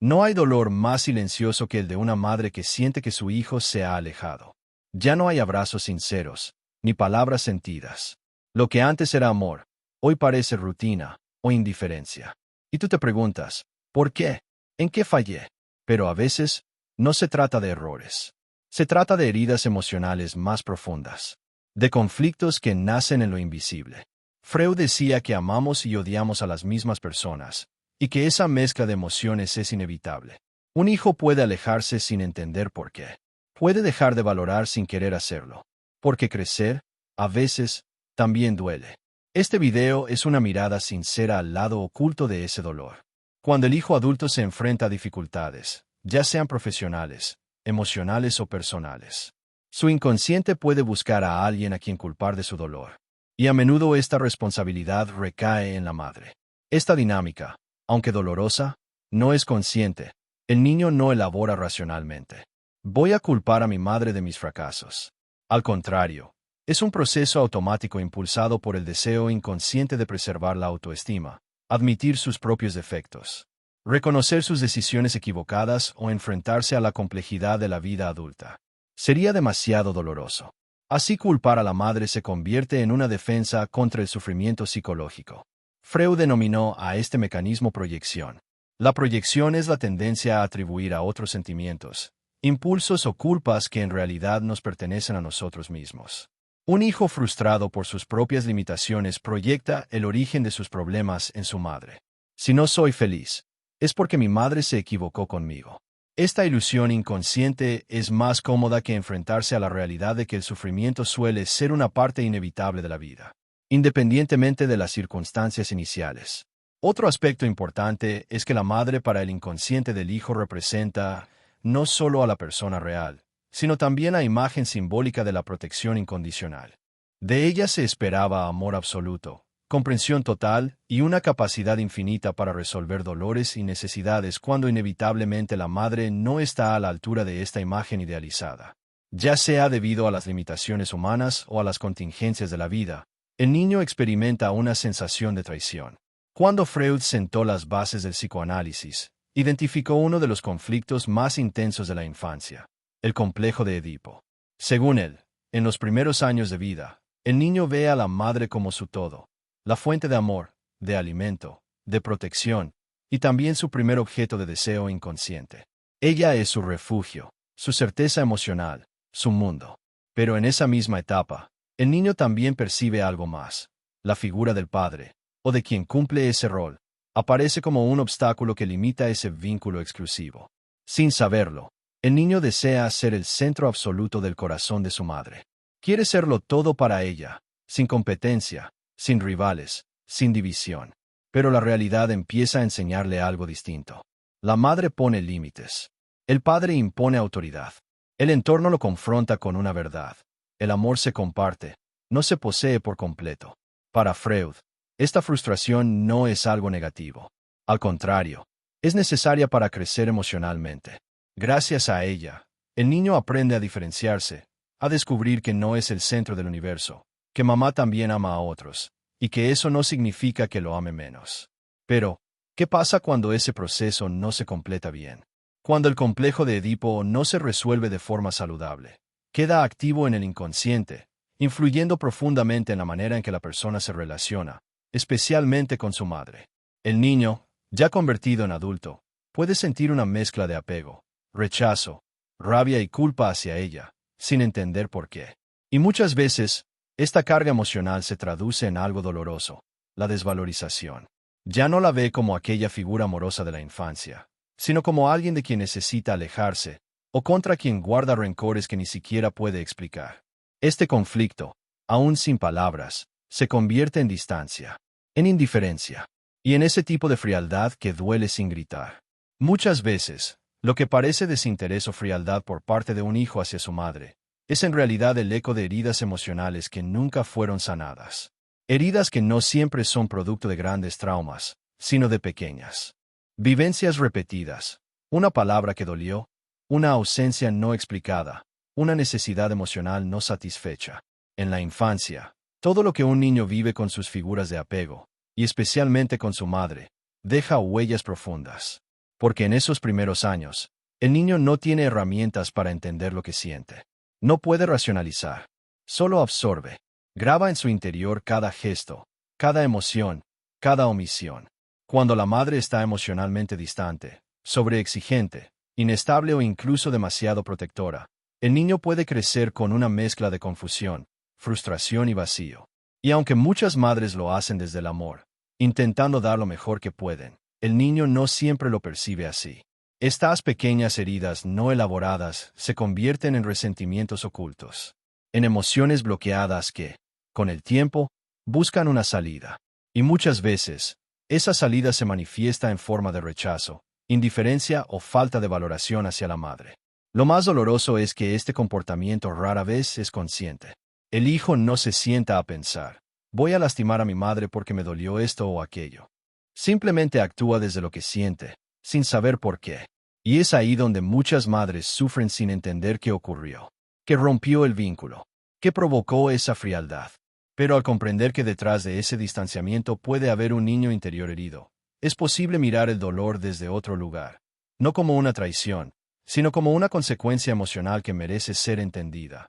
No hay dolor más silencioso que el de una madre que siente que su hijo se ha alejado. Ya no hay abrazos sinceros, ni palabras sentidas. Lo que antes era amor, hoy parece rutina o indiferencia. Y tú te preguntas, ¿por qué? ¿En qué fallé? Pero a veces, no se trata de errores. Se trata de heridas emocionales más profundas, de conflictos que nacen en lo invisible. Freud decía que amamos y odiamos a las mismas personas, y que esa mezcla de emociones es inevitable. Un hijo puede alejarse sin entender por qué. Puede dejar de valorar sin querer hacerlo. Porque crecer, a veces, también duele. Este video es una mirada sincera al lado oculto de ese dolor. Cuando el hijo adulto se enfrenta a dificultades, ya sean profesionales, emocionales o personales, su inconsciente puede buscar a alguien a quien culpar de su dolor. Y a menudo esta responsabilidad recae en la madre. Esta dinámica, aunque dolorosa, no es consciente. El niño no elabora racionalmente. Voy a culpar a mi madre de mis fracasos. Al contrario, es un proceso automático impulsado por el deseo inconsciente de preservar la autoestima, admitir sus propios defectos, reconocer sus decisiones equivocadas o enfrentarse a la complejidad de la vida adulta. Sería demasiado doloroso. Así culpar a la madre se convierte en una defensa contra el sufrimiento psicológico. Freud denominó a este mecanismo proyección. La proyección es la tendencia a atribuir a otros sentimientos, impulsos o culpas que en realidad nos pertenecen a nosotros mismos. Un hijo frustrado por sus propias limitaciones proyecta el origen de sus problemas en su madre. Si no soy feliz, es porque mi madre se equivocó conmigo. Esta ilusión inconsciente es más cómoda que enfrentarse a la realidad de que el sufrimiento suele ser una parte inevitable de la vida, independientemente de las circunstancias iniciales. Otro aspecto importante es que la madre para el inconsciente del hijo representa no solo a la persona real, sino también a imagen simbólica de la protección incondicional. De ella se esperaba amor absoluto, comprensión total y una capacidad infinita para resolver dolores y necesidades cuando inevitablemente la madre no está a la altura de esta imagen idealizada. Ya sea debido a las limitaciones humanas o a las contingencias de la vida, el niño experimenta una sensación de traición. Cuando Freud sentó las bases del psicoanálisis, identificó uno de los conflictos más intensos de la infancia, el complejo de Edipo. Según él, en los primeros años de vida, el niño ve a la madre como su todo, la fuente de amor, de alimento, de protección, y también su primer objeto de deseo inconsciente. Ella es su refugio, su certeza emocional, su mundo. Pero en esa misma etapa, el niño también percibe algo más. La figura del padre, o de quien cumple ese rol, aparece como un obstáculo que limita ese vínculo exclusivo. Sin saberlo, el niño desea ser el centro absoluto del corazón de su madre. Quiere serlo todo para ella, sin competencia, sin rivales, sin división. Pero la realidad empieza a enseñarle algo distinto. La madre pone límites. El padre impone autoridad. El entorno lo confronta con una verdad. El amor se comparte, no se posee por completo. Para Freud, esta frustración no es algo negativo. Al contrario, es necesaria para crecer emocionalmente. Gracias a ella, el niño aprende a diferenciarse, a descubrir que no es el centro del universo, que mamá también ama a otros, y que eso no significa que lo ame menos. Pero, ¿qué pasa cuando ese proceso no se completa bien? Cuando el complejo de Edipo no se resuelve de forma saludable, queda activo en el inconsciente, influyendo profundamente en la manera en que la persona se relaciona, especialmente con su madre. El niño, ya convertido en adulto, puede sentir una mezcla de apego, rechazo, rabia y culpa hacia ella, sin entender por qué. Y muchas veces, esta carga emocional se traduce en algo doloroso, la desvalorización. Ya no la ve como aquella figura amorosa de la infancia, sino como alguien de quien necesita alejarse, o contra quien guarda rencores que ni siquiera puede explicar. Este conflicto, aún sin palabras, se convierte en distancia, en indiferencia, y en ese tipo de frialdad que duele sin gritar. Muchas veces, lo que parece desinterés o frialdad por parte de un hijo hacia su madre, es en realidad el eco de heridas emocionales que nunca fueron sanadas. Heridas que no siempre son producto de grandes traumas, sino de pequeñas vivencias repetidas, una palabra que dolió, una ausencia no explicada, una necesidad emocional no satisfecha. En la infancia, todo lo que un niño vive con sus figuras de apego, y especialmente con su madre, deja huellas profundas. porque en esos primeros años, el niño no tiene herramientas para entender lo que siente. No puede racionalizar. Solo absorbe. Graba en su interior cada gesto, cada emoción, cada omisión. Cuando la madre está emocionalmente distante, sobreexigente, inestable o incluso demasiado protectora, el niño puede crecer con una mezcla de confusión, frustración y vacío. Y aunque muchas madres lo hacen desde el amor, intentando dar lo mejor que pueden, el niño no siempre lo percibe así. Estas pequeñas heridas no elaboradas se convierten en resentimientos ocultos, en emociones bloqueadas que, con el tiempo, buscan una salida. Y muchas veces, esa salida se manifiesta en forma de rechazo, indiferencia o falta de valoración hacia la madre. Lo más doloroso es que este comportamiento rara vez es consciente. El hijo no se sienta a pensar, voy a lastimar a mi madre porque me dolió esto o aquello. Simplemente actúa desde lo que siente, sin saber por qué. Y es ahí donde muchas madres sufren sin entender qué ocurrió, qué rompió el vínculo, qué provocó esa frialdad. Pero al comprender que detrás de ese distanciamiento puede haber un niño interior herido, es posible mirar el dolor desde otro lugar, no como una traición, sino como una consecuencia emocional que merece ser entendida.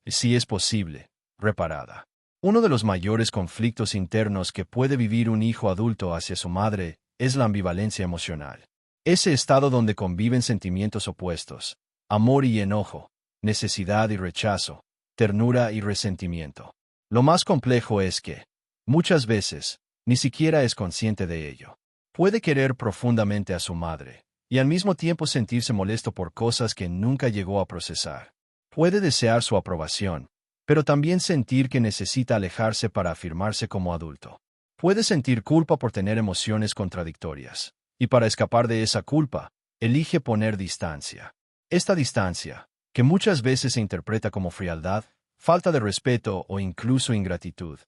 Si es posible, reparada. Uno de los mayores conflictos internos que puede vivir un hijo adulto hacia su madre es la ambivalencia emocional. Ese estado donde conviven sentimientos opuestos, amor y enojo, necesidad y rechazo, ternura y resentimiento. Lo más complejo es que, muchas veces, ni siquiera es consciente de ello. Puede querer profundamente a su madre, y al mismo tiempo sentirse molesto por cosas que nunca llegó a procesar. Puede desear su aprobación, pero también sentir que necesita alejarse para afirmarse como adulto. Puede sentir culpa por tener emociones contradictorias, y para escapar de esa culpa, elige poner distancia. Esta distancia, que muchas veces se interpreta como frialdad, falta de respeto o incluso ingratitud,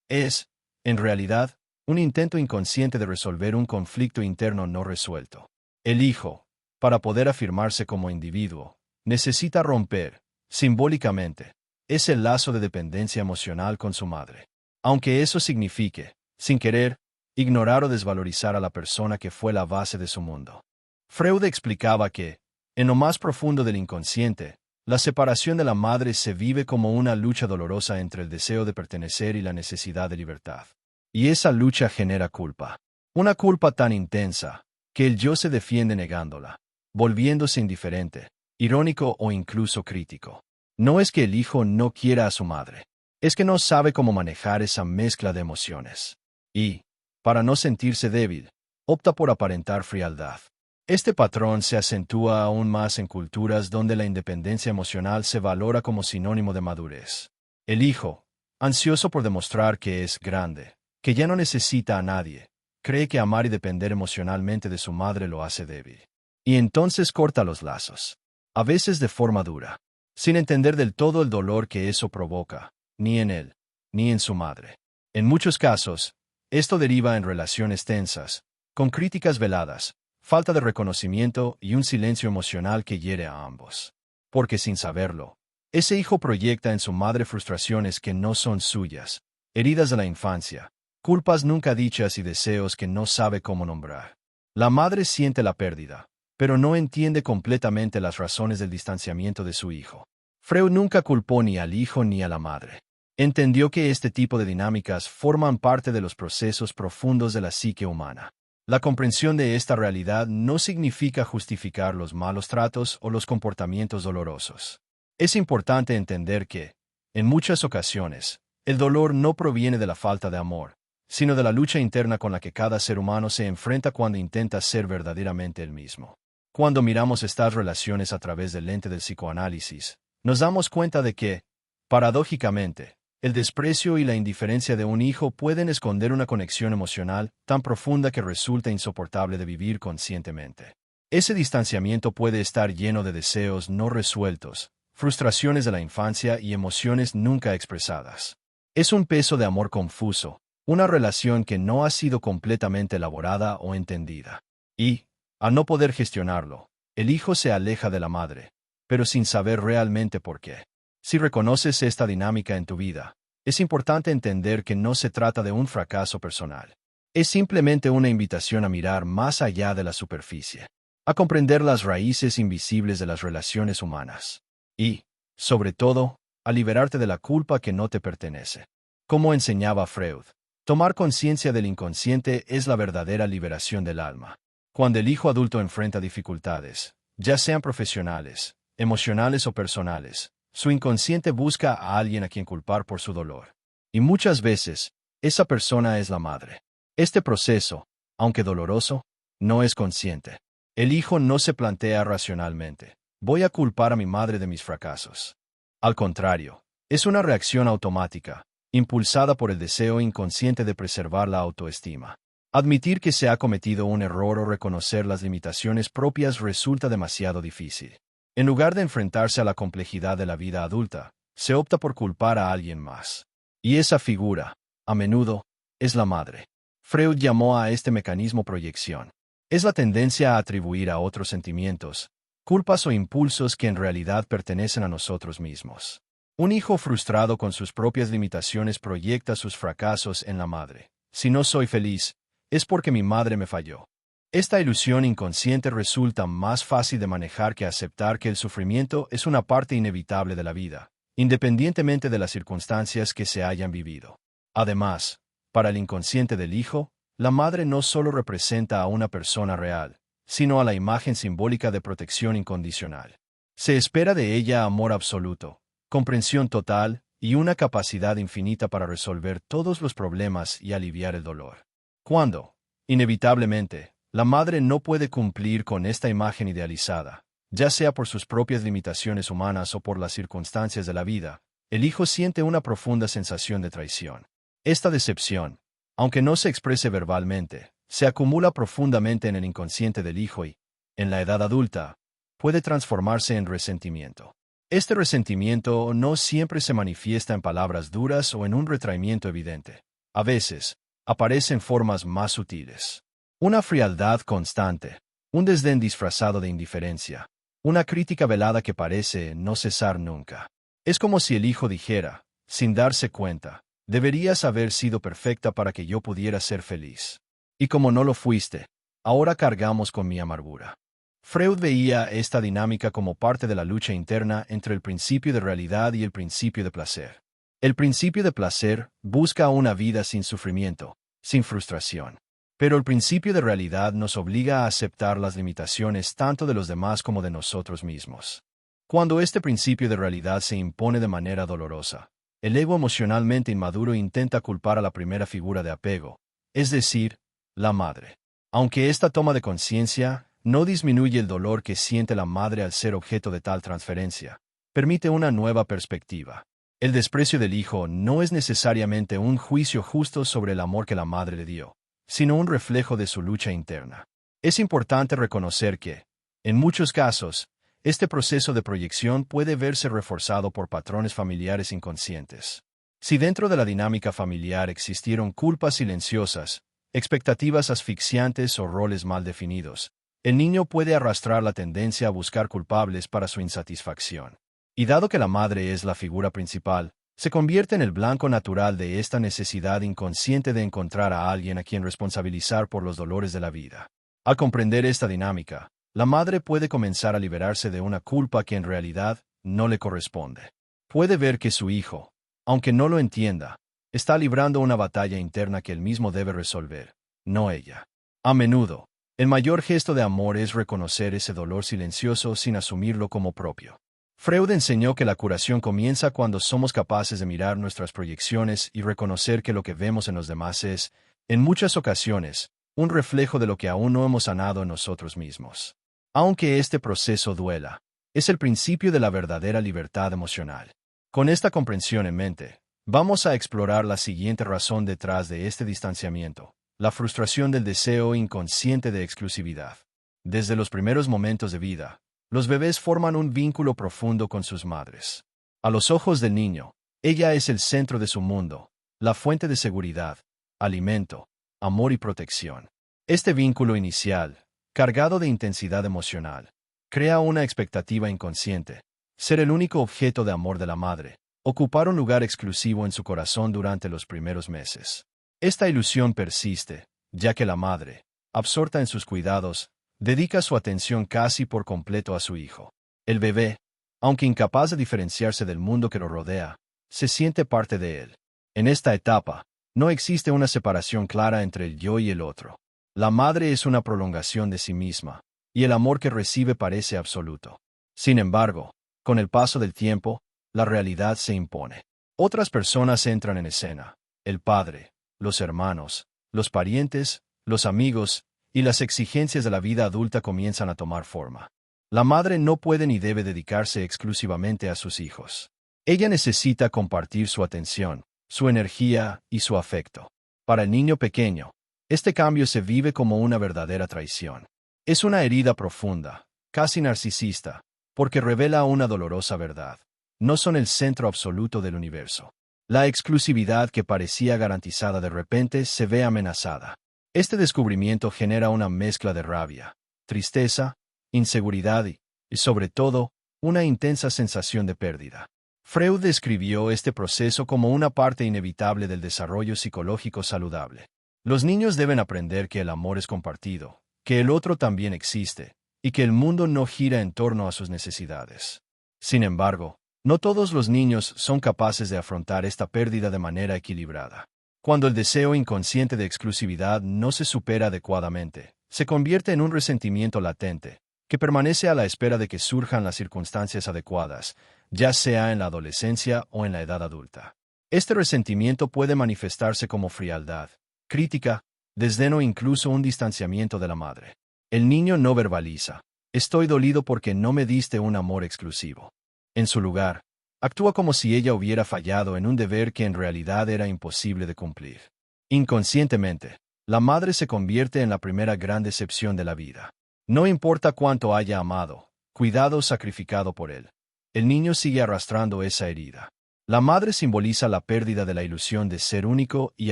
es, en realidad, un intento inconsciente de resolver un conflicto interno no resuelto. El hijo, para poder afirmarse como individuo, necesita romper, simbólicamente, ese lazo de dependencia emocional con su madre. Aunque eso signifique, sin querer, ignorar o desvalorizar a la persona que fue la base de su mundo. Freud explicaba que, en lo más profundo del inconsciente, la separación de la madre se vive como una lucha dolorosa entre el deseo de pertenecer y la necesidad de libertad. Y esa lucha genera culpa. Una culpa tan intensa, que el yo se defiende negándola, volviéndose indiferente, irónico o incluso crítico. No es que el hijo no quiera a su madre, es que no sabe cómo manejar esa mezcla de emociones. Y, para no sentirse débil, opta por aparentar frialdad. Este patrón se acentúa aún más en culturas donde la independencia emocional se valora como sinónimo de madurez. El hijo, ansioso por demostrar que es grande, que ya no necesita a nadie, cree que amar y depender emocionalmente de su madre lo hace débil. Y entonces corta los lazos, a veces de forma dura, sin entender del todo el dolor que eso provoca, ni en él, ni en su madre. En muchos casos, esto deriva en relaciones tensas, con críticas veladas, falta de reconocimiento y un silencio emocional que hiere a ambos. Porque sin saberlo, ese hijo proyecta en su madre frustraciones que no son suyas, heridas de la infancia, culpas nunca dichas y deseos que no sabe cómo nombrar. La madre siente la pérdida, pero no entiende completamente las razones del distanciamiento de su hijo. Freud nunca culpó ni al hijo ni a la madre. Entendió que este tipo de dinámicas forman parte de los procesos profundos de la psique humana. La comprensión de esta realidad no significa justificar los malos tratos o los comportamientos dolorosos. Es importante entender que, en muchas ocasiones, el dolor no proviene de la falta de amor, sino de la lucha interna con la que cada ser humano se enfrenta cuando intenta ser verdaderamente el mismo. Cuando miramos estas relaciones a través del lente del psicoanálisis, nos damos cuenta de que, paradójicamente, el desprecio y la indiferencia de un hijo pueden esconder una conexión emocional tan profunda que resulta insoportable de vivir conscientemente. Ese distanciamiento puede estar lleno de deseos no resueltos, frustraciones de la infancia y emociones nunca expresadas. Es un peso de amor confuso, una relación que no ha sido completamente elaborada o entendida. Y, al no poder gestionarlo, el hijo se aleja de la madre, pero sin saber realmente por qué. Si reconoces esta dinámica en tu vida, es importante entender que no se trata de un fracaso personal. Es simplemente una invitación a mirar más allá de la superficie. a comprender las raíces invisibles de las relaciones humanas y, sobre todo, a liberarte de la culpa que no te pertenece. Como enseñaba Freud, tomar conciencia del inconsciente es la verdadera liberación del alma. Cuando el hijo adulto enfrenta dificultades, ya sean profesionales, emocionales o personales, su inconsciente busca a alguien a quien culpar por su dolor. Y muchas veces, esa persona es la madre. Este proceso, aunque doloroso, no es consciente. El hijo no se plantea racionalmente: voy a culpar a mi madre de mis fracasos. Al contrario, es una reacción automática, impulsada por el deseo inconsciente de preservar la autoestima. Admitir que se ha cometido un error o reconocer las limitaciones propias resulta demasiado difícil. En lugar de enfrentarse a la complejidad de la vida adulta, se opta por culpar a alguien más. Y esa figura, a menudo, es la madre. Freud llamó a este mecanismo proyección. Es la tendencia a atribuir a otros sentimientos, culpas o impulsos que en realidad pertenecen a nosotros mismos. Un hijo frustrado con sus propias limitaciones proyecta sus fracasos en la madre. Si no soy feliz, es porque mi madre me falló. Esta ilusión inconsciente resulta más fácil de manejar que aceptar que el sufrimiento es una parte inevitable de la vida, independientemente de las circunstancias que se hayan vivido. Además, para el inconsciente del hijo, la madre no solo representa a una persona real, sino a la imagen simbólica de protección incondicional. Se espera de ella amor absoluto, comprensión total y una capacidad infinita para resolver todos los problemas y aliviar el dolor. Cuando, inevitablemente, la madre no puede cumplir con esta imagen idealizada, ya sea por sus propias limitaciones humanas o por las circunstancias de la vida, el hijo siente una profunda sensación de traición. Esta decepción, aunque no se exprese verbalmente, se acumula profundamente en el inconsciente del hijo y, en la edad adulta, puede transformarse en resentimiento. Este resentimiento no siempre se manifiesta en palabras duras o en un retraimiento evidente. A veces, aparece en formas más sutiles. Una frialdad constante, un desdén disfrazado de indiferencia, una crítica velada que parece no cesar nunca. Es como si el hijo dijera, sin darse cuenta: deberías haber sido perfecta para que yo pudiera ser feliz. Y como no lo fuiste, ahora cargamos con mi amargura. Freud veía esta dinámica como parte de la lucha interna entre el principio de realidad y el principio de placer. El principio de placer busca una vida sin sufrimiento, sin frustración. Pero el principio de realidad nos obliga a aceptar las limitaciones tanto de los demás como de nosotros mismos. Cuando este principio de realidad se impone de manera dolorosa, el ego emocionalmente inmaduro intenta culpar a la primera figura de apego, es decir, la madre. Aunque esta toma de conciencia no disminuye el dolor que siente la madre al ser objeto de tal transferencia, permite una nueva perspectiva. El desprecio del hijo no es necesariamente un juicio justo sobre el amor que la madre le dio, sino un reflejo de su lucha interna. Es importante reconocer que, en muchos casos, este proceso de proyección puede verse reforzado por patrones familiares inconscientes. Si dentro de la dinámica familiar existieron culpas silenciosas, expectativas asfixiantes o roles mal definidos, el niño puede arrastrar la tendencia a buscar culpables para su insatisfacción. Y dado que la madre es la figura principal, se convierte en el blanco natural de esta necesidad inconsciente de encontrar a alguien a quien responsabilizar por los dolores de la vida. Al comprender esta dinámica, la madre puede comenzar a liberarse de una culpa que en realidad no le corresponde. Puede ver que su hijo, aunque no lo entienda, está librando una batalla interna que él mismo debe resolver, no ella. A menudo, el mayor gesto de amor es reconocer ese dolor silencioso sin asumirlo como propio. Freud enseñó que la curación comienza cuando somos capaces de mirar nuestras proyecciones y reconocer que lo que vemos en los demás es, en muchas ocasiones, un reflejo de lo que aún no hemos sanado en nosotros mismos. Aunque este proceso duela, es el principio de la verdadera libertad emocional. Con esta comprensión en mente, vamos a explorar la siguiente razón detrás de este distanciamiento: la frustración del deseo inconsciente de exclusividad. Desde los primeros momentos de vida, los bebés forman un vínculo profundo con sus madres. A los ojos del niño, ella es el centro de su mundo, la fuente de seguridad, alimento, amor y protección. Este vínculo inicial, cargado de intensidad emocional, crea una expectativa inconsciente: ser el único objeto de amor de la madre, ocupar un lugar exclusivo en su corazón durante los primeros meses. Esta ilusión persiste, ya que la madre, absorta en sus cuidados, Dedica su atención casi por completo a su hijo. El bebé, aunque incapaz de diferenciarse del mundo que lo rodea, se siente parte de él. En esta etapa, no existe una separación clara entre el yo y el otro. La madre es una prolongación de sí misma, y el amor que recibe parece absoluto. Sin embargo, con el paso del tiempo, la realidad se impone. Otras personas entran en escena: el padre, los hermanos, los parientes, los amigos, y las exigencias de la vida adulta comienzan a tomar forma. La madre no puede ni debe dedicarse exclusivamente a sus hijos. Ella necesita compartir su atención, su energía y su afecto. Para el niño pequeño, este cambio se vive como una verdadera traición. Es una herida profunda, casi narcisista, porque revela una dolorosa verdad. No son el centro absoluto del universo. La exclusividad que parecía garantizada de repente se ve amenazada. Este descubrimiento genera una mezcla de rabia, tristeza, inseguridad y, sobre todo, una intensa sensación de pérdida. Freud describió este proceso como una parte inevitable del desarrollo psicológico saludable. Los niños deben aprender que el amor es compartido, que el otro también existe, y que el mundo no gira en torno a sus necesidades. Sin embargo, no todos los niños son capaces de afrontar esta pérdida de manera equilibrada. Cuando el deseo inconsciente de exclusividad no se supera adecuadamente, se convierte en un resentimiento latente, que permanece a la espera de que surjan las circunstancias adecuadas, ya sea en la adolescencia o en la edad adulta. Este resentimiento puede manifestarse como frialdad, crítica, desdén o incluso un distanciamiento de la madre. El niño no verbaliza: estoy dolido porque no me diste un amor exclusivo. En su lugar, actúa como si ella hubiera fallado en un deber que en realidad era imposible de cumplir. Inconscientemente, la madre se convierte en la primera gran decepción de la vida. No importa cuánto haya amado, cuidado o sacrificado por él, el niño sigue arrastrando esa herida. La madre simboliza la pérdida de la ilusión de ser único y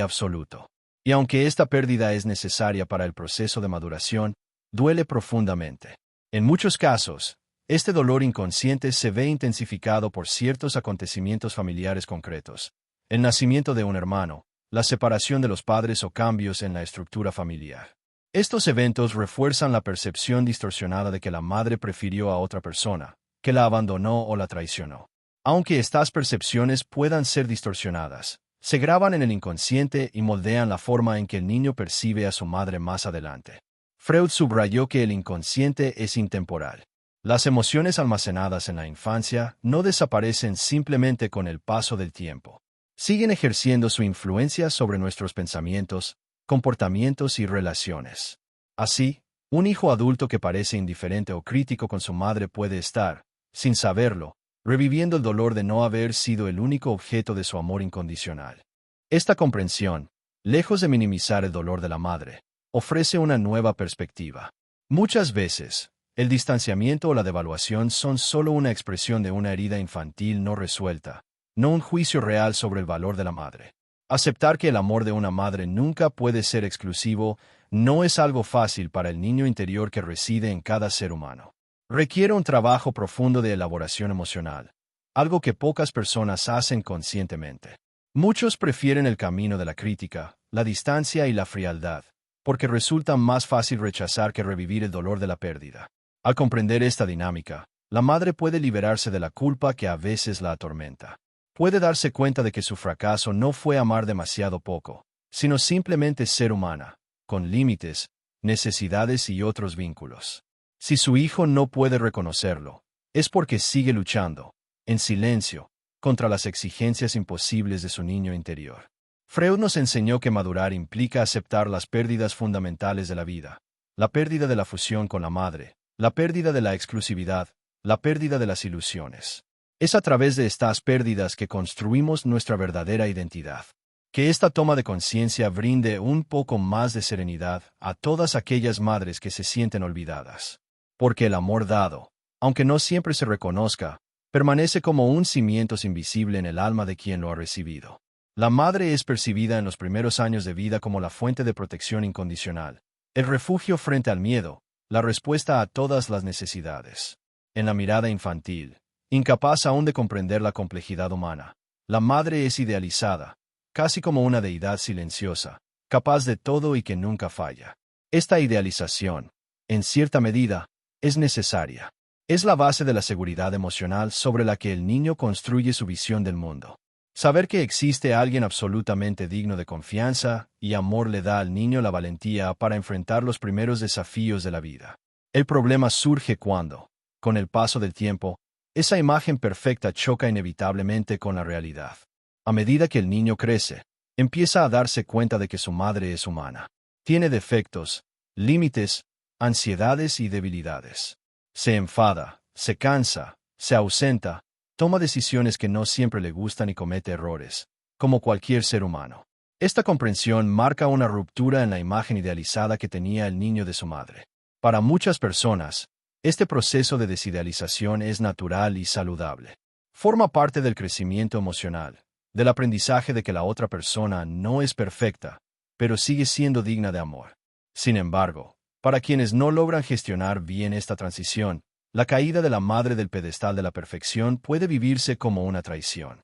absoluto. Y aunque esta pérdida es necesaria para el proceso de maduración, duele profundamente. En muchos casos, este dolor inconsciente se ve intensificado por ciertos acontecimientos familiares concretos: el nacimiento de un hermano, la separación de los padres o cambios en la estructura familiar. Estos eventos refuerzan la percepción distorsionada de que la madre prefirió a otra persona, que la abandonó o la traicionó. Aunque estas percepciones puedan ser distorsionadas, se graban en el inconsciente y moldean la forma en que el niño percibe a su madre más adelante. Freud subrayó que el inconsciente es intemporal. Las emociones almacenadas en la infancia no desaparecen simplemente con el paso del tiempo. Siguen ejerciendo su influencia sobre nuestros pensamientos, comportamientos y relaciones. Así, un hijo adulto que parece indiferente o crítico con su madre puede estar, sin saberlo, reviviendo el dolor de no haber sido el único objeto de su amor incondicional. Esta comprensión, lejos de minimizar el dolor de la madre, ofrece una nueva perspectiva. Muchas veces, el distanciamiento o la devaluación son solo una expresión de una herida infantil no resuelta, no un juicio real sobre el valor de la madre. Aceptar que el amor de una madre nunca puede ser exclusivo no es algo fácil para el niño interior que reside en cada ser humano. Requiere un trabajo profundo de elaboración emocional, algo que pocas personas hacen conscientemente. Muchos prefieren el camino de la crítica, la distancia y la frialdad, porque resulta más fácil rechazar que revivir el dolor de la pérdida. Al comprender esta dinámica, la madre puede liberarse de la culpa que a veces la atormenta. Puede darse cuenta de que su fracaso no fue amar demasiado poco, sino simplemente ser humana, con límites, necesidades y otros vínculos. Si su hijo no puede reconocerlo, es porque sigue luchando, en silencio, contra las exigencias imposibles de su niño interior. Freud nos enseñó que madurar implica aceptar las pérdidas fundamentales de la vida: la pérdida de la fusión con la madre, la pérdida de la exclusividad, la pérdida de las ilusiones. Es a través de estas pérdidas que construimos nuestra verdadera identidad. Que esta toma de conciencia brinde un poco más de serenidad a todas aquellas madres que se sienten olvidadas. Porque el amor dado, aunque no siempre se reconozca, permanece como un cimiento invisible en el alma de quien lo ha recibido. La madre es percibida en los primeros años de vida como la fuente de protección incondicional, el refugio frente al miedo, la respuesta a todas las necesidades. En la mirada infantil, incapaz aún de comprender la complejidad humana, la madre es idealizada, casi como una deidad silenciosa, capaz de todo y que nunca falla. Esta idealización, en cierta medida, es necesaria. Es la base de la seguridad emocional sobre la que el niño construye su visión del mundo. Saber que existe alguien absolutamente digno de confianza y amor le da al niño la valentía para enfrentar los primeros desafíos de la vida. El problema surge cuando, con el paso del tiempo, esa imagen perfecta choca inevitablemente con la realidad. A medida que el niño crece, empieza a darse cuenta de que su madre es humana. Tiene defectos, límites, ansiedades y debilidades. Se enfada, se cansa, se ausenta, toma decisiones que no siempre le gustan y comete errores, como cualquier ser humano. Esta comprensión marca una ruptura en la imagen idealizada que tenía el niño de su madre. Para muchas personas, este proceso de desidealización es natural y saludable. Forma parte del crecimiento emocional, del aprendizaje de que la otra persona no es perfecta, pero sigue siendo digna de amor. Sin embargo, para quienes no logran gestionar bien esta transición, la caída de la madre del pedestal de la perfección puede vivirse como una traición.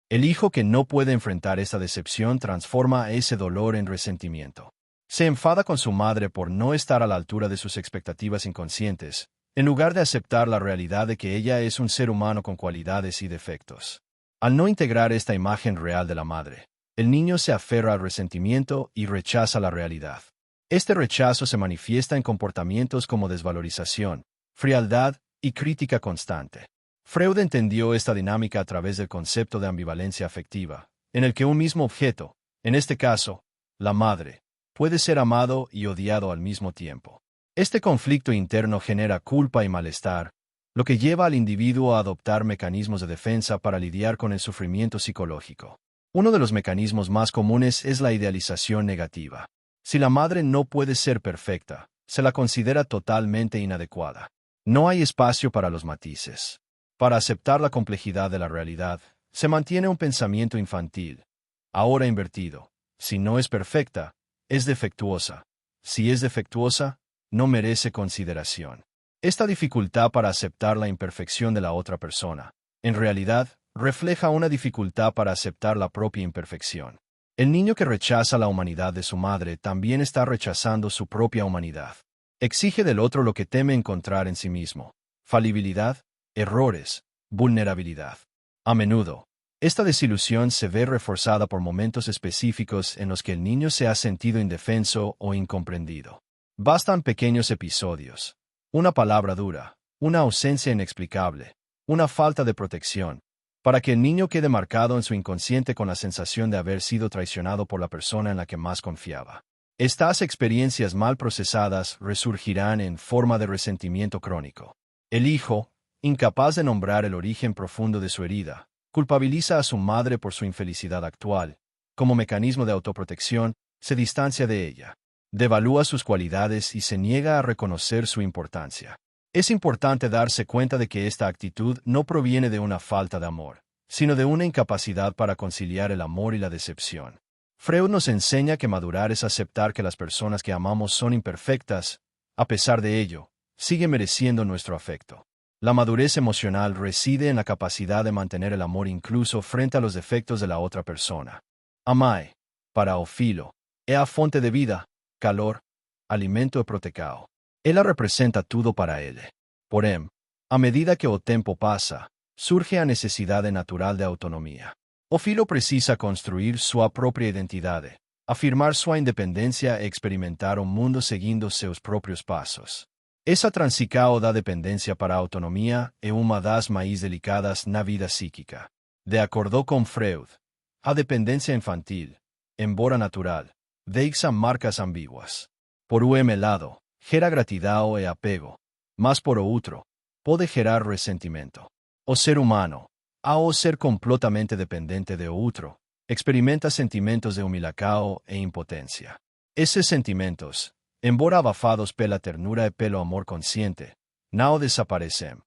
El hijo que no puede enfrentar esta decepción transforma ese dolor en resentimiento. Se enfada con su madre por no estar a la altura de sus expectativas inconscientes, en lugar de aceptar la realidad de que ella es un ser humano con cualidades y defectos. Al no integrar esta imagen real de la madre, el niño se aferra al resentimiento y rechaza la realidad. Este rechazo se manifiesta en comportamientos como desvalorización, frialdad y crítica constante. Freud entendió esta dinámica a través del concepto de ambivalencia afectiva, en el que un mismo objeto, en este caso, la madre, puede ser amado y odiado al mismo tiempo. Este conflicto interno genera culpa y malestar, lo que lleva al individuo a adoptar mecanismos de defensa para lidiar con el sufrimiento psicológico. Uno de los mecanismos más comunes es la idealización negativa. Si la madre no puede ser perfecta, se la considera totalmente inadecuada. No hay espacio para los matices. Para aceptar la complejidad de la realidad, se mantiene un pensamiento infantil. Ahora invertido. Si no es perfecta, es defectuosa. Si es defectuosa, no merece consideración. Esta dificultad para aceptar la imperfección de la otra persona, en realidad, refleja una dificultad para aceptar la propia imperfección. El niño que rechaza la humanidad de su madre también está rechazando su propia humanidad. Exige del otro lo que teme encontrar en sí mismo: falibilidad, errores, vulnerabilidad. A menudo, esta desilusión se ve reforzada por momentos específicos en los que el niño se ha sentido indefenso o incomprendido. Bastan pequeños episodios, una palabra dura, una ausencia inexplicable, una falta de protección, para que el niño quede marcado en su inconsciente con la sensación de haber sido traicionado por la persona en la que más confiaba. Estas experiencias mal procesadas resurgirán en forma de resentimiento crónico. El hijo, incapaz de nombrar el origen profundo de su herida, culpabiliza a su madre por su infelicidad actual. Como mecanismo de autoprotección, se distancia de ella, devalúa sus cualidades y se niega a reconocer su importancia. Es importante darse cuenta de que esta actitud no proviene de una falta de amor, sino de una incapacidad para conciliar el amor y la decepción. Freud nos enseña que madurar es aceptar que las personas que amamos son imperfectas. A pesar de ello, sigue mereciendo nuestro afecto. La madurez emocional reside en la capacidad de mantener el amor incluso frente a los defectos de la otra persona. Amai, para Ofilo, ea fonte de vida, calor, alimento e protecao. Ella representa todo para él. Porém, a medida que o tempo pasa, surge a necesidade natural de autonomía. Ofilo precisa construir sua própria identidade, afirmar sua independência e experimentar um mundo seguindo seus próprios passos. Essa transição da dependência para a autonomia é uma das mais delicadas na vida psíquica. De acordo com Freud, a dependência infantil, embora natural, deixa marcas ambiguas. Por um lado, gera gratidão e apego, mas por outro, pode gerar ressentimento. O ser humano, ao ser completamente dependente de outro, experimenta sentimentos de humilhação e impotência. Esses sentimentos, embora abafados pela ternura e pelo amor consciente, não desaparecem.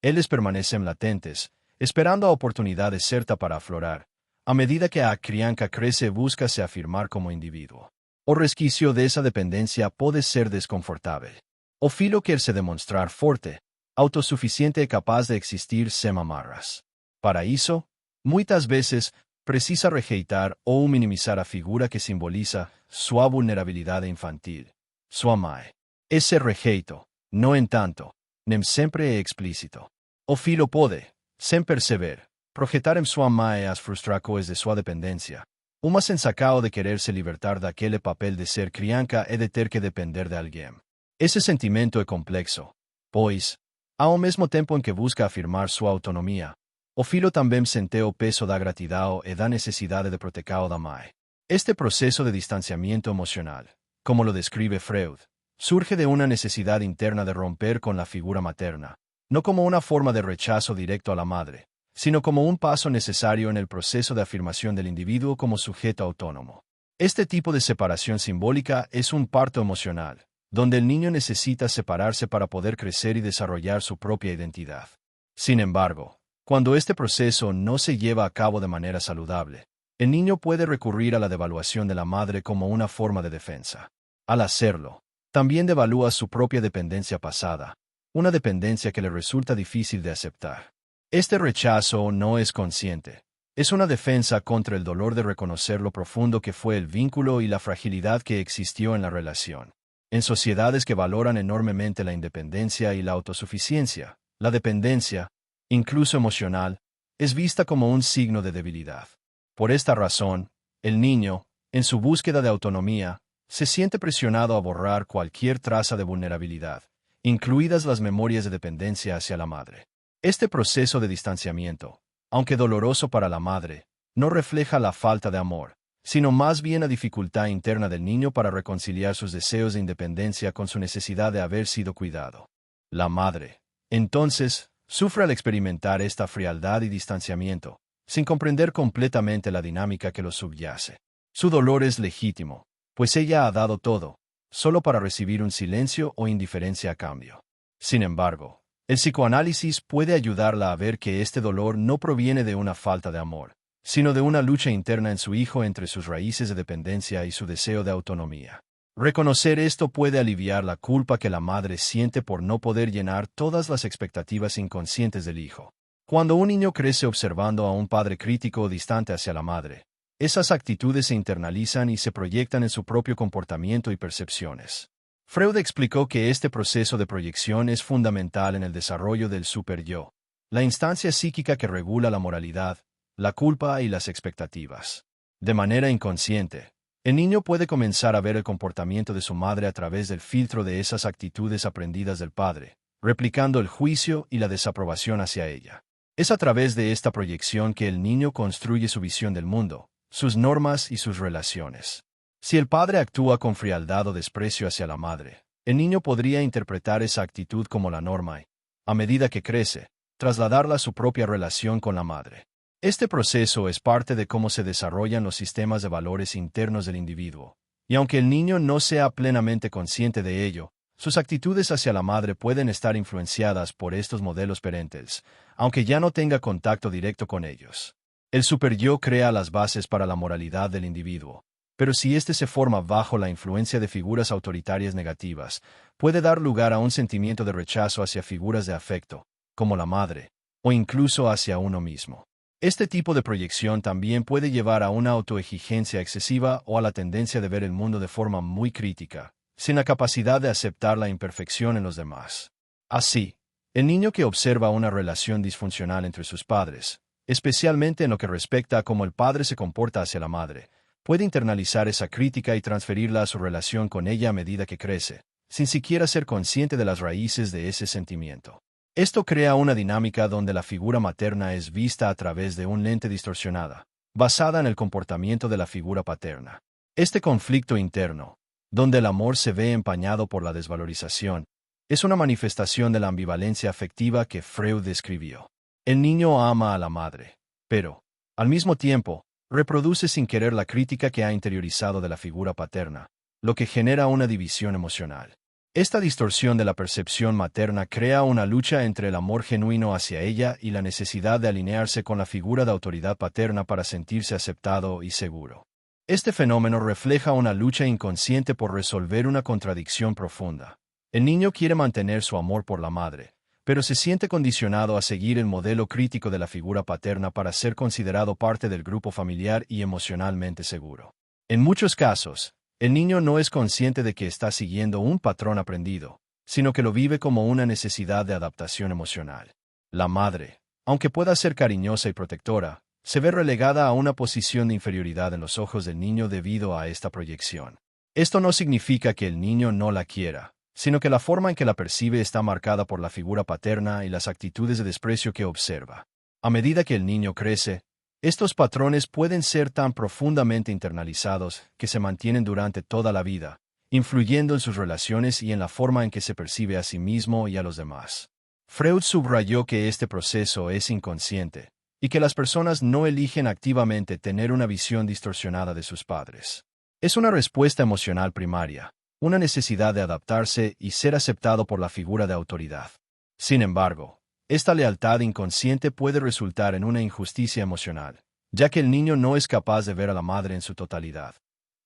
Eles permanecem latentes, esperando a oportunidade certa para aflorar, à medida que a criança cresce e busca se afirmar como indivíduo. O resquicio dessa dependência pode ser desconfortável. O filho quer se demonstrar forte, autossuficiente e capaz de existir sem amarras. Para isso, muitas vezes, precisa rejeitar o minimizar a figura que simboliza sua vulnerabilidade infantil, sua mãe. Esse rejeito, no entanto, nem sempre é explícito. O filho pode, sem perceber, projetar em sua mãe as frustrações de sua dependência, uma sensação de querer se libertar daquele papel de ser criança e de ter que depender de alguém. Esse sentimento é complexo, pois, ao mesmo tempo em que busca afirmar sua autonomia, o filho também sente o peso da gratidão e da necessidade de proteção da mãe. Este processo de distanciamiento emocional, como lo describe Freud, surge de una necesidad interna de romper con la figura materna, no como una forma de rechazo directo a la madre, sino como un paso necesario en el proceso de afirmación del individuo como sujeto autónomo. Este tipo de separación simbólica es un parto emocional, donde el niño necesita separarse para poder crecer y desarrollar su propia identidad. Sin embargo, cuando este proceso no se lleva a cabo de manera saludable, el niño puede recurrir a la devaluación de la madre como una forma de defensa. Al hacerlo, también devalúa su propia dependencia pasada, una dependencia que le resulta difícil de aceptar. Este rechazo no es consciente. Es una defensa contra el dolor de reconocer lo profundo que fue el vínculo y la fragilidad que existió en la relación. En sociedades que valoran enormemente la independencia y la autosuficiencia, la dependencia, incluso emocional, es vista como un signo de debilidad. Por esta razón, el niño, en su búsqueda de autonomía, se siente presionado a borrar cualquier traza de vulnerabilidad, incluidas las memorias de dependencia hacia la madre. Este proceso de distanciamiento, aunque doloroso para la madre, no refleja la falta de amor, sino más bien la dificultad interna del niño para reconciliar sus deseos de independencia con su necesidad de haber sido cuidado. La madre, entonces, sufre al experimentar esta frialdad y distanciamiento, sin comprender completamente la dinámica que lo subyace. Su dolor es legítimo, pues ella ha dado todo, solo para recibir un silencio o indiferencia a cambio. Sin embargo, el psicoanálisis puede ayudarla a ver que este dolor no proviene de una falta de amor, sino de una lucha interna en su hijo entre sus raíces de dependencia y su deseo de autonomía. Reconocer esto puede aliviar la culpa que la madre siente por no poder llenar todas las expectativas inconscientes del hijo. Cuando un niño crece observando a un padre crítico o distante hacia la madre, esas actitudes se internalizan y se proyectan en su propio comportamiento y percepciones. Freud explicó que este proceso de proyección es fundamental en el desarrollo del superyo, la instancia psíquica que regula la moralidad, la culpa y las expectativas. De manera inconsciente, el niño puede comenzar a ver el comportamiento de su madre a través del filtro de esas actitudes aprendidas del padre, replicando el juicio y la desaprobación hacia ella. Es a través de esta proyección que el niño construye su visión del mundo, sus normas y sus relaciones. Si el padre actúa con frialdad o desprecio hacia la madre, el niño podría interpretar esa actitud como la norma y, a medida que crece, trasladarla a su propia relación con la madre. Este proceso es parte de cómo se desarrollan los sistemas de valores internos del individuo, y aunque el niño no sea plenamente consciente de ello, sus actitudes hacia la madre pueden estar influenciadas por estos modelos parentales, aunque ya no tenga contacto directo con ellos. El superyo crea las bases para la moralidad del individuo, pero si éste se forma bajo la influencia de figuras autoritarias negativas, puede dar lugar a un sentimiento de rechazo hacia figuras de afecto, como la madre, o incluso hacia uno mismo. Este tipo de proyección también puede llevar a una autoexigencia excesiva o a la tendencia de ver el mundo de forma muy crítica, sin la capacidad de aceptar la imperfección en los demás. Así, el niño que observa una relación disfuncional entre sus padres, especialmente en lo que respecta a cómo el padre se comporta hacia la madre, puede internalizar esa crítica y transferirla a su relación con ella a medida que crece, sin siquiera ser consciente de las raíces de ese sentimiento. Esto crea una dinámica donde la figura materna es vista a través de un lente distorsionada, basada en el comportamiento de la figura paterna. Este conflicto interno, donde el amor se ve empañado por la desvalorización, es una manifestación de la ambivalencia afectiva que Freud describió. El niño ama a la madre, pero, al mismo tiempo, reproduce sin querer la crítica que ha interiorizado de la figura paterna, lo que genera una división emocional. Esta distorsión de la percepción materna crea una lucha entre el amor genuino hacia ella y la necesidad de alinearse con la figura de autoridad paterna para sentirse aceptado y seguro. Este fenómeno refleja una lucha inconsciente por resolver una contradicción profunda. El niño quiere mantener su amor por la madre, pero se siente condicionado a seguir el modelo crítico de la figura paterna para ser considerado parte del grupo familiar y emocionalmente seguro. En muchos casos, el niño no es consciente de que está siguiendo un patrón aprendido, sino que lo vive como una necesidad de adaptación emocional. La madre, aunque pueda ser cariñosa y protectora, se ve relegada a una posición de inferioridad en los ojos del niño debido a esta proyección. Esto no significa que el niño no la quiera, sino que la forma en que la percibe está marcada por la figura paterna y las actitudes de desprecio que observa. A medida que el niño crece, estos patrones pueden ser tan profundamente internalizados que se mantienen durante toda la vida, influyendo en sus relaciones y en la forma en que se percibe a sí mismo y a los demás. Freud subrayó que este proceso es inconsciente y que las personas no eligen activamente tener una visión distorsionada de sus padres. Es una respuesta emocional primaria, una necesidad de adaptarse y ser aceptado por la figura de autoridad. Sin embargo, esta lealtad inconsciente puede resultar en una injusticia emocional, ya que el niño no es capaz de ver a la madre en su totalidad.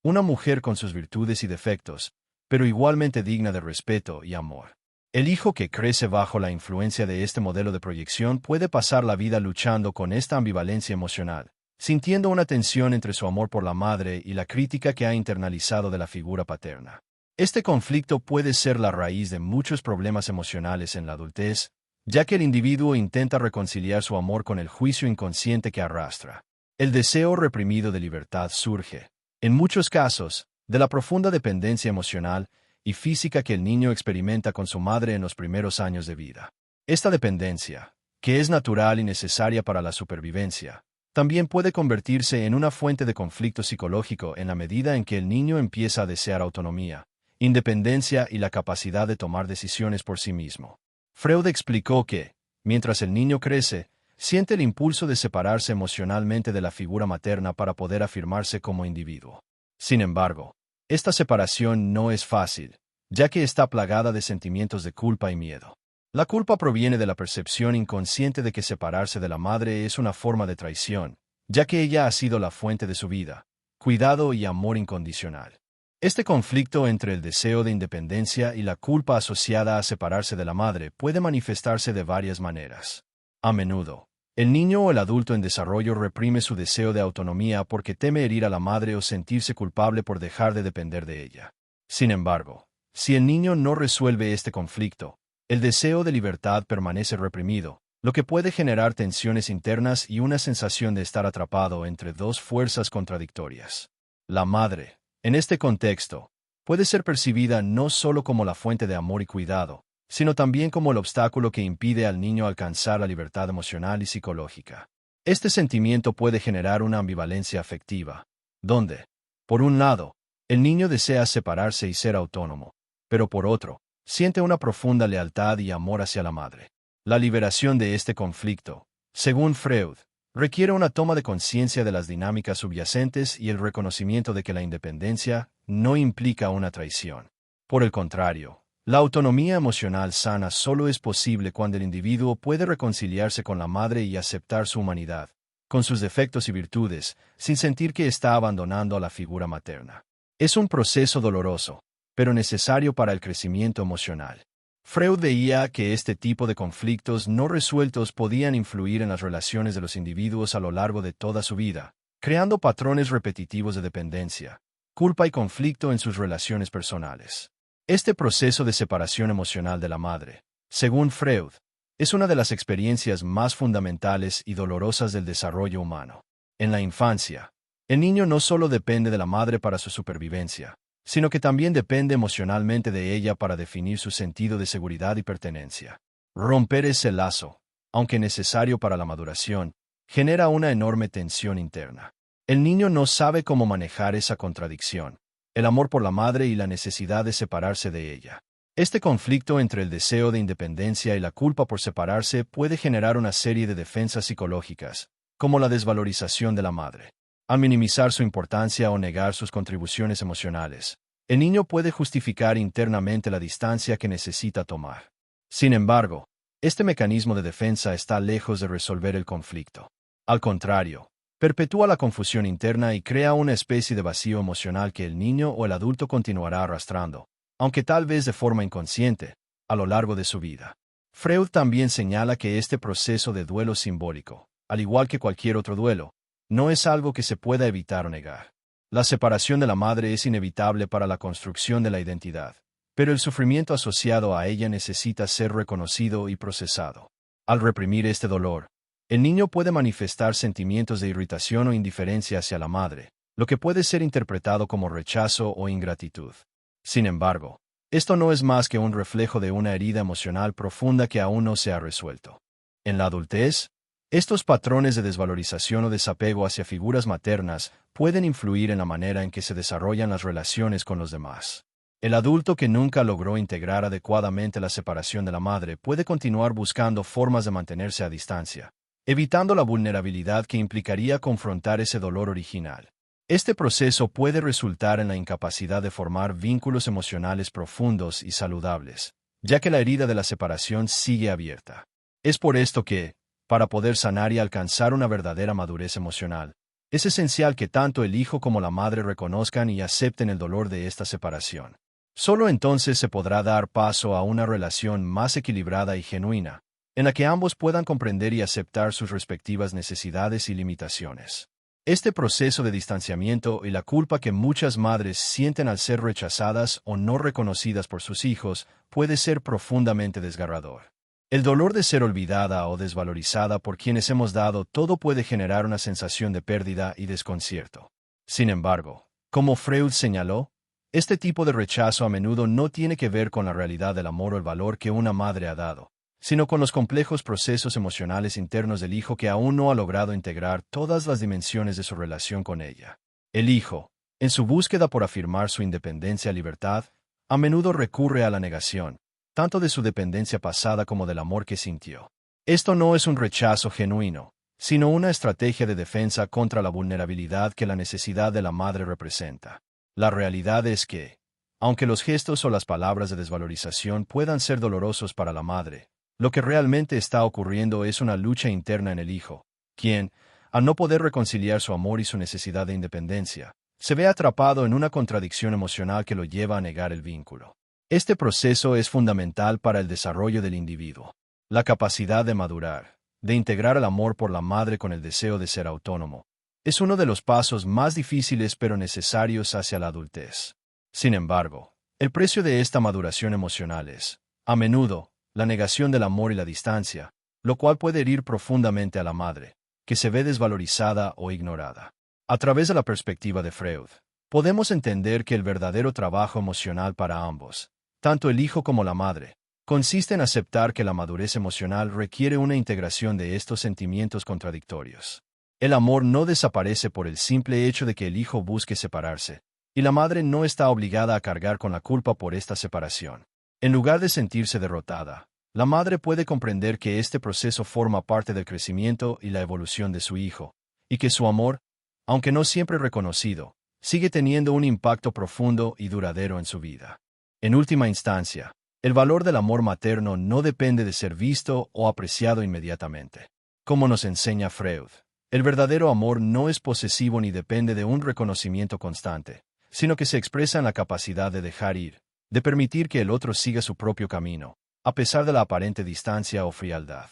Una mujer con sus virtudes y defectos, pero igualmente digna de respeto y amor. El hijo que crece bajo la influencia de este modelo de proyección puede pasar la vida luchando con esta ambivalencia emocional, sintiendo una tensión entre su amor por la madre y la crítica que ha internalizado de la figura paterna. Este conflicto puede ser la raíz de muchos problemas emocionales en la adultez, ya que el individuo intenta reconciliar su amor con el juicio inconsciente que arrastra. El deseo reprimido de libertad surge, en muchos casos, de la profunda dependencia emocional y física que el niño experimenta con su madre en los primeros años de vida. Esta dependencia, que es natural y necesaria para la supervivencia, también puede convertirse en una fuente de conflicto psicológico en la medida en que el niño empieza a desear autonomía, independencia y la capacidad de tomar decisiones por sí mismo. Freud explicó que, mientras el niño crece, siente el impulso de separarse emocionalmente de la figura materna para poder afirmarse como individuo. Sin embargo, esta separación no es fácil, ya que está plagada de sentimientos de culpa y miedo. La culpa proviene de la percepción inconsciente de que separarse de la madre es una forma de traición, ya que ella ha sido la fuente de su vida, cuidado y amor incondicional. Este conflicto entre el deseo de independencia y la culpa asociada a separarse de la madre puede manifestarse de varias maneras. A menudo, el niño o el adulto en desarrollo reprime su deseo de autonomía porque teme herir a la madre o sentirse culpable por dejar de depender de ella. Sin embargo, si el niño no resuelve este conflicto, el deseo de libertad permanece reprimido, lo que puede generar tensiones internas y una sensación de estar atrapado entre dos fuerzas contradictorias. La madre, en este contexto, puede ser percibida no solo como la fuente de amor y cuidado, sino también como el obstáculo que impide al niño alcanzar la libertad emocional y psicológica. Este sentimiento puede generar una ambivalencia afectiva, donde, por un lado, el niño desea separarse y ser autónomo, pero por otro, siente una profunda lealtad y amor hacia la madre. La liberación de este conflicto, según Freud, requiere una toma de conciencia de las dinámicas subyacentes y el reconocimiento de que la independencia no implica una traición. Por el contrario, la autonomía emocional sana solo es posible cuando el individuo puede reconciliarse con la madre y aceptar su humanidad, con sus defectos y virtudes, sin sentir que está abandonando a la figura materna. Es un proceso doloroso, pero necesario para el crecimiento emocional. Freud veía que este tipo de conflictos no resueltos podían influir en las relaciones de los individuos a lo largo de toda su vida, creando patrones repetitivos de dependencia, culpa y conflicto en sus relaciones personales. Este proceso de separación emocional de la madre, según Freud, es una de las experiencias más fundamentales y dolorosas del desarrollo humano. En la infancia, el niño no solo depende de la madre para su supervivencia, sino que también depende emocionalmente de ella para definir su sentido de seguridad y pertenencia. Romper ese lazo, aunque necesario para la maduración, genera una enorme tensión interna. El niño no sabe cómo manejar esa contradicción, el amor por la madre y la necesidad de separarse de ella. Este conflicto entre el deseo de independencia y la culpa por separarse puede generar una serie de defensas psicológicas, como la desvalorización de la madre. Al minimizar su importancia o negar sus contribuciones emocionales, el niño puede justificar internamente la distancia que necesita tomar. Sin embargo, este mecanismo de defensa está lejos de resolver el conflicto. Al contrario, perpetúa la confusión interna y crea una especie de vacío emocional que el niño o el adulto continuará arrastrando, aunque tal vez de forma inconsciente, a lo largo de su vida. Freud también señala que este proceso de duelo simbólico, al igual que cualquier otro duelo, no es algo que se pueda evitar o negar. La separación de la madre es inevitable para la construcción de la identidad, pero el sufrimiento asociado a ella necesita ser reconocido y procesado. Al reprimir este dolor, el niño puede manifestar sentimientos de irritación o indiferencia hacia la madre, lo que puede ser interpretado como rechazo o ingratitud. Sin embargo, esto no es más que un reflejo de una herida emocional profunda que aún no se ha resuelto. En la adultez, estos patrones de desvalorización o desapego hacia figuras maternas pueden influir en la manera en que se desarrollan las relaciones con los demás. El adulto que nunca logró integrar adecuadamente la separación de la madre puede continuar buscando formas de mantenerse a distancia, evitando la vulnerabilidad que implicaría confrontar ese dolor original. Este proceso puede resultar en la incapacidad de formar vínculos emocionales profundos y saludables, ya que la herida de la separación sigue abierta. Es por esto que, para poder sanar y alcanzar una verdadera madurez emocional, es esencial que tanto el hijo como la madre reconozcan y acepten el dolor de esta separación. Solo entonces se podrá dar paso a una relación más equilibrada y genuina, en la que ambos puedan comprender y aceptar sus respectivas necesidades y limitaciones. Este proceso de distanciamiento y la culpa que muchas madres sienten al ser rechazadas o no reconocidas por sus hijos puede ser profundamente desgarrador. El dolor de ser olvidada o desvalorizada por quienes hemos dado todo puede generar una sensación de pérdida y desconcierto. Sin embargo, como Freud señaló, este tipo de rechazo a menudo no tiene que ver con la realidad del amor o el valor que una madre ha dado, sino con los complejos procesos emocionales internos del hijo que aún no ha logrado integrar todas las dimensiones de su relación con ella. El hijo, en su búsqueda por afirmar su independencia y libertad, a menudo recurre a la negación, tanto de su dependencia pasada como del amor que sintió. Esto no es un rechazo genuino, sino una estrategia de defensa contra la vulnerabilidad que la necesidad de la madre representa. La realidad es que, aunque los gestos o las palabras de desvalorización puedan ser dolorosos para la madre, lo que realmente está ocurriendo es una lucha interna en el hijo, quien, al no poder reconciliar su amor y su necesidad de independencia, se ve atrapado en una contradicción emocional que lo lleva a negar el vínculo. Este proceso es fundamental para el desarrollo del individuo. La capacidad de madurar, de integrar el amor por la madre con el deseo de ser autónomo, es uno de los pasos más difíciles pero necesarios hacia la adultez. Sin embargo, el precio de esta maduración emocional es, a menudo, la negación del amor y la distancia, lo cual puede herir profundamente a la madre, que se ve desvalorizada o ignorada. A través de la perspectiva de Freud, podemos entender que el verdadero trabajo emocional para ambos, tanto el hijo como la madre, consiste en aceptar que la madurez emocional requiere una integración de estos sentimientos contradictorios. El amor no desaparece por el simple hecho de que el hijo busque separarse, y la madre no está obligada a cargar con la culpa por esta separación. En lugar de sentirse derrotada, la madre puede comprender que este proceso forma parte del crecimiento y la evolución de su hijo, y que su amor, aunque no siempre reconocido, sigue teniendo un impacto profundo y duradero en su vida. En última instancia, el valor del amor materno no depende de ser visto o apreciado inmediatamente. Como nos enseña Freud, el verdadero amor no es posesivo ni depende de un reconocimiento constante, sino que se expresa en la capacidad de dejar ir, de permitir que el otro siga su propio camino, a pesar de la aparente distancia o frialdad.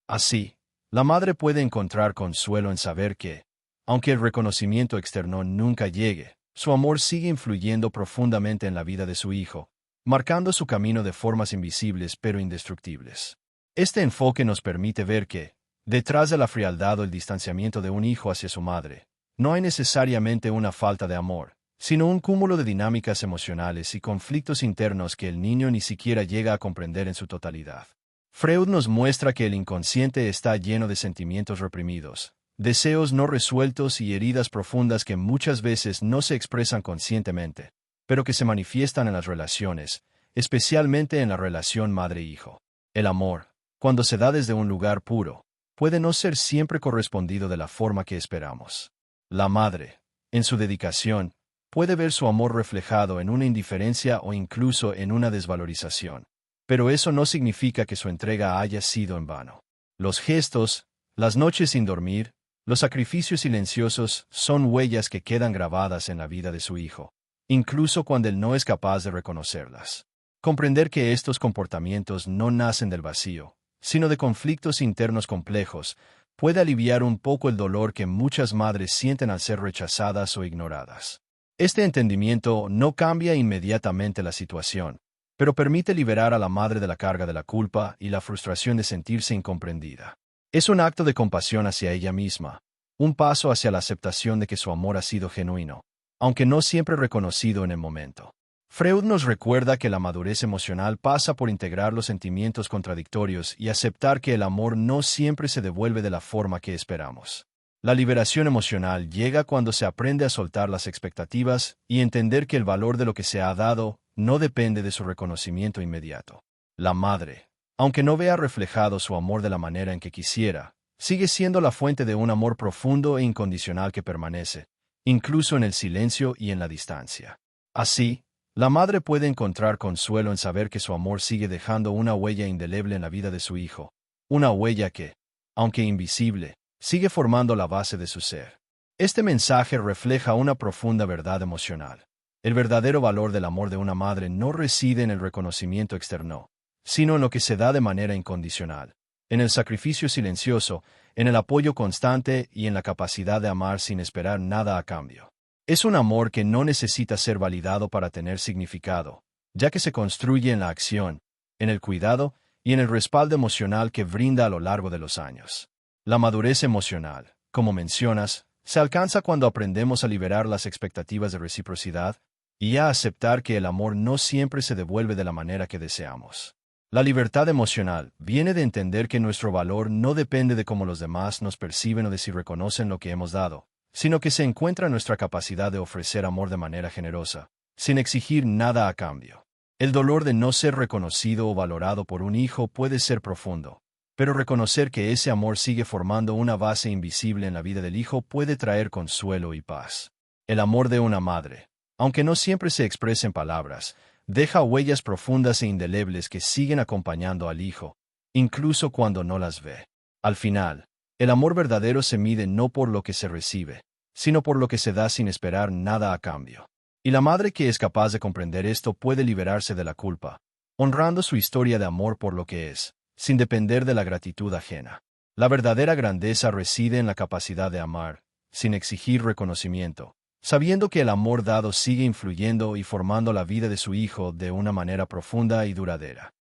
Así, la madre puede encontrar consuelo en saber que, aunque el reconocimiento externo nunca llegue, su amor sigue influyendo profundamente en la vida de su hijo, marcando su camino de formas invisibles pero indestructibles. Este enfoque nos permite ver que, detrás de la frialdad o el distanciamiento de un hijo hacia su madre, no hay necesariamente una falta de amor, sino un cúmulo de dinámicas emocionales y conflictos internos que el niño ni siquiera llega a comprender en su totalidad. Freud nos muestra que el inconsciente está lleno de sentimientos reprimidos, deseos no resueltos y heridas profundas que muchas veces no se expresan conscientemente, pero que se manifiestan en las relaciones, especialmente en la relación madre-hijo. El amor, cuando se da desde un lugar puro, puede no ser siempre correspondido de la forma que esperamos. La madre, en su dedicación, puede ver su amor reflejado en una indiferencia o incluso en una desvalorización, pero eso no significa que su entrega haya sido en vano. Los gestos, las noches sin dormir, los sacrificios silenciosos son huellas que quedan grabadas en la vida de su hijo, incluso cuando él no es capaz de reconocerlas. Comprender que estos comportamientos no nacen del vacío, sino de conflictos internos complejos, puede aliviar un poco el dolor que muchas madres sienten al ser rechazadas o ignoradas. Este entendimiento no cambia inmediatamente la situación, pero permite liberar a la madre de la carga de la culpa y la frustración de sentirse incomprendida. Es un acto de compasión hacia ella misma, un paso hacia la aceptación de que su amor ha sido genuino, aunque no siempre reconocido en el momento. Freud nos recuerda que la madurez emocional pasa por integrar los sentimientos contradictorios y aceptar que el amor no siempre se devuelve de la forma que esperamos. La liberación emocional llega cuando se aprende a soltar las expectativas y entender que el valor de lo que se ha dado no depende de su reconocimiento inmediato. La madre, aunque no vea reflejado su amor de la manera en que quisiera, sigue siendo la fuente de un amor profundo e incondicional que permanece, incluso en el silencio y en la distancia. Así, la madre puede encontrar consuelo en saber que su amor sigue dejando una huella indeleble en la vida de su hijo, una huella que, aunque invisible, sigue formando la base de su ser. Este mensaje refleja una profunda verdad emocional. El verdadero valor del amor de una madre no reside en el reconocimiento externo, sino en lo que se da de manera incondicional, en el sacrificio silencioso, en el apoyo constante y en la capacidad de amar sin esperar nada a cambio. Es un amor que no necesita ser validado para tener significado, ya que se construye en la acción, en el cuidado y en el respaldo emocional que brinda a lo largo de los años. La madurez emocional, como mencionas, se alcanza cuando aprendemos a liberar las expectativas de reciprocidad y a aceptar que el amor no siempre se devuelve de la manera que deseamos. La libertad emocional viene de entender que nuestro valor no depende de cómo los demás nos perciben o de si reconocen lo que hemos dado, sino que se encuentra en nuestra capacidad de ofrecer amor de manera generosa, sin exigir nada a cambio. El dolor de no ser reconocido o valorado por un hijo puede ser profundo, pero reconocer que ese amor sigue formando una base invisible en la vida del hijo puede traer consuelo y paz. El amor de una madre, aunque no siempre se expresa en palabras, deja huellas profundas e indelebles que siguen acompañando al hijo, incluso cuando no las ve. Al final, el amor verdadero se mide no por lo que se recibe, sino por lo que se da sin esperar nada a cambio. Y la madre que es capaz de comprender esto puede liberarse de la culpa, honrando su historia de amor por lo que es, sin depender de la gratitud ajena. La verdadera grandeza reside en la capacidad de amar, sin exigir reconocimiento, sabiendo que el amor dado sigue influyendo y formando la vida de su hijo de una manera profunda y duradera.